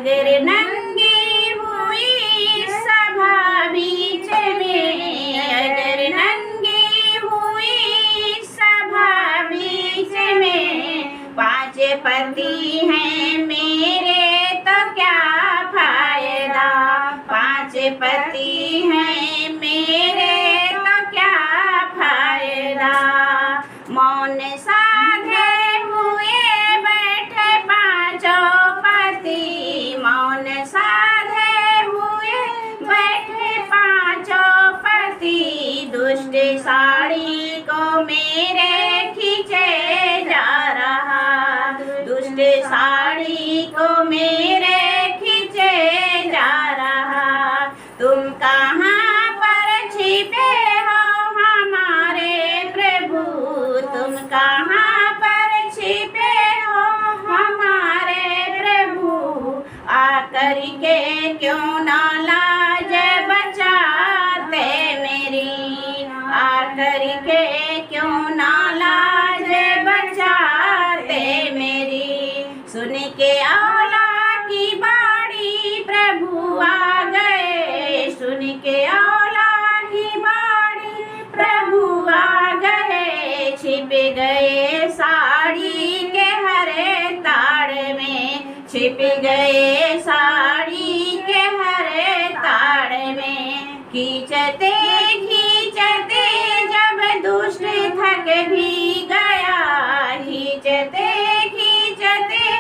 अगर नंगी हुई सभा बीच में, अगर नंगी हुई सभा बीच में, 5 पति हैं मेरे तो क्या फायदा, 5 पति हैं मेरे तो क्या फायदा। मौन साधे हुए बैठे 5 पति, मौन साधे हुए बैठे 5 पति, दुष्ट साड़ी को मेरे खींचे जा रहा, दुष्ट साड़ी को मेरे खींचे जा रहा। तुम कहाँ पर छिपे हो हमारे प्रभु, तुम कहाँ पर छिपे हो हमारे प्रभु, आकर के क्यों ना लाज बचाते मेरी, आकर के क्यों ना लाज बचाते मेरी। सुन के औला की बाड़ी प्रभु आ गए, सुन के औला की बाड़ी प्रभु आ गए, छिप गए साड़ी के हरे ताड़ में, छिप गए साड़ी